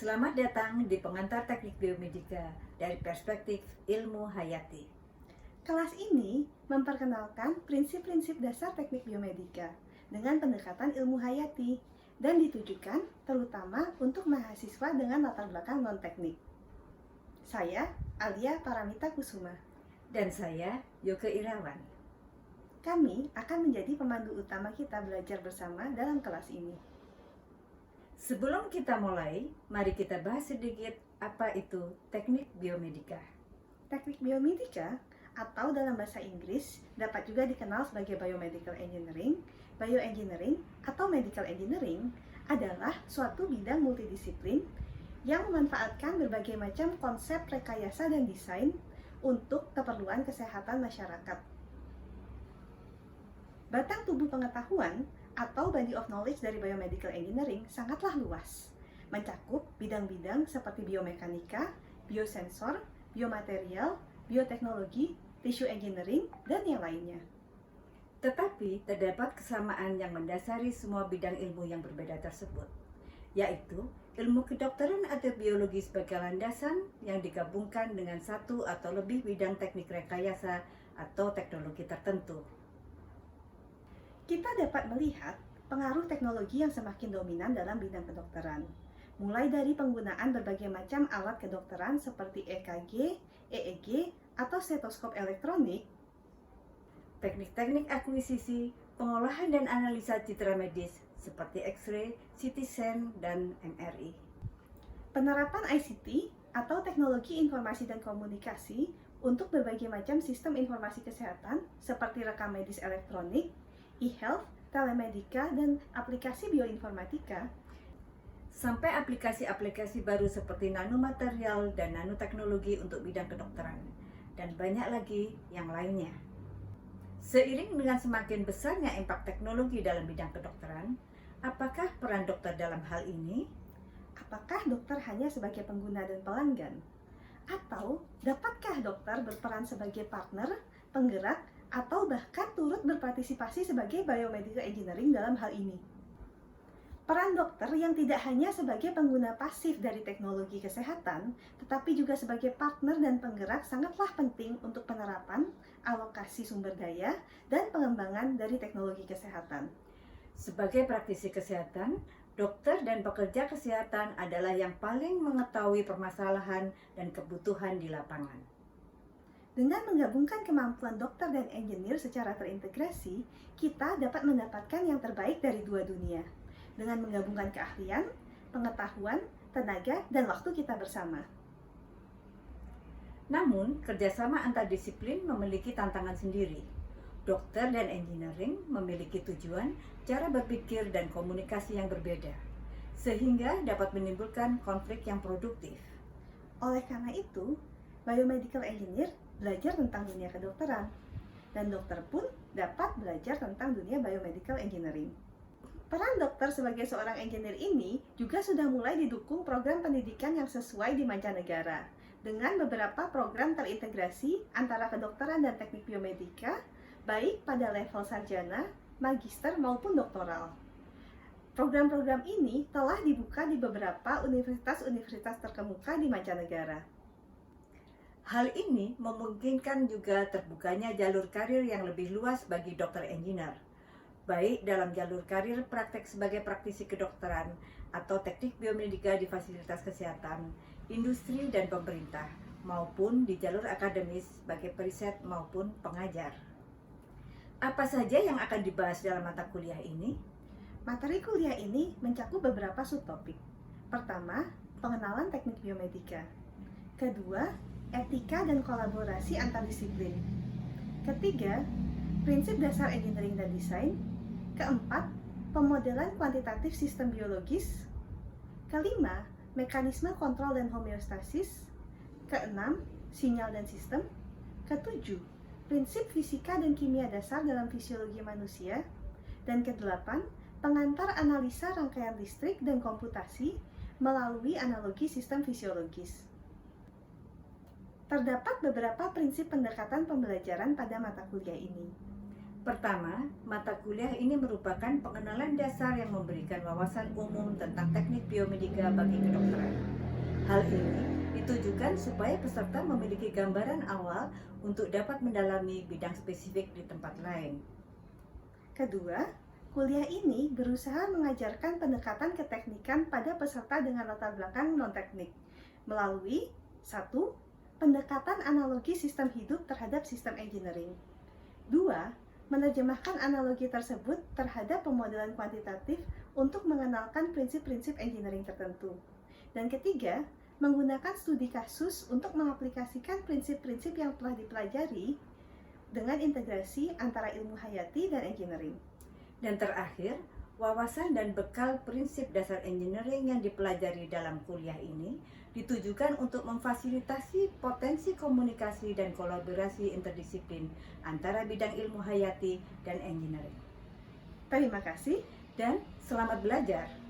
Selamat datang di Pengantar Teknik Biomedika dari perspektif ilmu hayati. Kelas ini memperkenalkan prinsip-prinsip dasar teknik biomedika dengan pendekatan ilmu hayati dan ditujukan terutama untuk mahasiswa dengan latar belakang non-teknik. Saya, Alia Paramita Kusuma. Dan saya, Yoke Irawan. Kami akan menjadi pemandu utama kita belajar bersama dalam kelas ini. Sebelum kita mulai, mari kita bahas sedikit apa itu teknik biomedika. Teknik biomedika atau dalam bahasa Inggris dapat juga dikenal sebagai biomedical engineering, bioengineering, atau medical engineering adalah suatu bidang multidisiplin yang memanfaatkan berbagai macam konsep rekayasa dan desain untuk keperluan kesehatan masyarakat. Batang tubuh pengetahuan atau body of knowledge dari biomedical engineering sangatlah luas, mencakup bidang-bidang seperti biomekanika, biosensor, biomaterial, bioteknologi, tissue engineering, dan yang lainnya. Tetapi terdapat kesamaan yang mendasari semua bidang ilmu yang berbeda tersebut, yaitu ilmu kedokteran atau biologi sebagai landasan yang digabungkan dengan satu atau lebih bidang teknik rekayasa atau teknologi tertentu. Kita dapat melihat pengaruh teknologi yang semakin dominan dalam bidang kedokteran, mulai dari penggunaan berbagai macam alat kedokteran seperti EKG, EEG, atau stetoskop elektronik, Teknik-teknik akuisisi, pengolahan dan analisa citra medis seperti X-ray, CT scan, dan MRI. penerapan ICT atau teknologi informasi dan komunikasi untuk berbagai macam sistem informasi kesehatan seperti rekam medis elektronik, e-health, telemedika, dan aplikasi bioinformatika, Sampai aplikasi-aplikasi baru seperti nanomaterial dan nanoteknologi untuk bidang kedokteran, dan banyak lagi yang lainnya. Seiring dengan semakin besarnya impak teknologi dalam bidang kedokteran, apakah peran dokter dalam hal ini? apakah dokter hanya sebagai pengguna dan pelanggan? Atau dapatkah dokter berperan sebagai partner, penggerak, atau bahkan turut berpartisipasi sebagai biomedical engineering dalam hal ini? Peran dokter yang tidak hanya sebagai pengguna pasif dari teknologi kesehatan, tetapi juga sebagai partner dan penggerak sangatlah penting untuk penerapan, alokasi sumber daya, dan pengembangan dari teknologi kesehatan. Sebagai praktisi kesehatan, dokter dan pekerja kesehatan adalah yang paling mengetahui permasalahan dan kebutuhan di lapangan. Dengan menggabungkan kemampuan dokter dan engineer secara terintegrasi, kita dapat mendapatkan yang terbaik dari dua dunia. Dengan menggabungkan keahlian, pengetahuan, tenaga, dan waktu kita bersama. Namun, kerjasama antar disiplin memiliki tantangan sendiri. Dokter dan engineering memiliki tujuan, cara berpikir, dan komunikasi yang berbeda, sehingga dapat menimbulkan konflik yang produktif. Oleh karena itu, biomedical engineer belajar tentang dunia kedokteran, dan dokter pun dapat belajar tentang dunia biomedical engineering. Peran dokter sebagai seorang engineer ini juga sudah mulai didukung program pendidikan yang sesuai di mancanegara, dengan beberapa program terintegrasi antara kedokteran dan teknik biomedika, baik pada level sarjana, magister, maupun doktoral. Program-program ini telah dibuka di beberapa universitas-universitas terkemuka di mancanegara. Hal ini memungkinkan juga terbukanya jalur karir yang lebih luas bagi dokter engineer, baik dalam jalur karir praktek sebagai praktisi kedokteran atau teknik biomedika di fasilitas kesehatan, industri, dan pemerintah, maupun di jalur akademis sebagai periset maupun pengajar. Apa saja yang akan dibahas dalam mata kuliah ini? Materi kuliah ini mencakup beberapa subtopik. Pertama, pengenalan teknik biomedika. Kedua, etika dan kolaborasi antar disiplin. Ketiga, prinsip dasar engineering dan desain. Keempat, pemodelan kuantitatif sistem biologis. Kelima, mekanisme kontrol dan homeostasis. Keenam, sinyal dan sistem. Ketujuh, prinsip fisika dan kimia dasar dalam fisiologi manusia. Dan kedelapan, pengantar analisa rangkaian listrik dan komputasi melalui analogi sistem fisiologis. Terdapat beberapa prinsip pendekatan pembelajaran pada mata kuliah ini. Pertama, mata kuliah ini merupakan pengenalan dasar yang memberikan wawasan umum tentang teknik biomedika bagi kedokteran. Hal ini ditujukan supaya peserta memiliki gambaran awal untuk dapat mendalami bidang spesifik di tempat lain. Kedua, kuliah ini berusaha mengajarkan pendekatan keteknikan pada peserta dengan latar belakang non-teknik melalui 1. Pendekatan analogi sistem hidup terhadap sistem engineering. 2. Menerjemahkan analogi tersebut terhadap pemodelan kuantitatif untuk mengenalkan prinsip-prinsip engineering tertentu. Dan ketiga, menggunakan studi kasus untuk mengaplikasikan prinsip-prinsip yang telah dipelajari dengan integrasi antara ilmu hayati dan engineering. Dan terakhir, wawasan dan bekal prinsip dasar engineering yang dipelajari dalam kuliah ini ditujukan untuk memfasilitasi potensi komunikasi dan kolaborasi interdisiplin antara bidang ilmu hayati dan engineering. Terima kasih. Dan selamat belajar!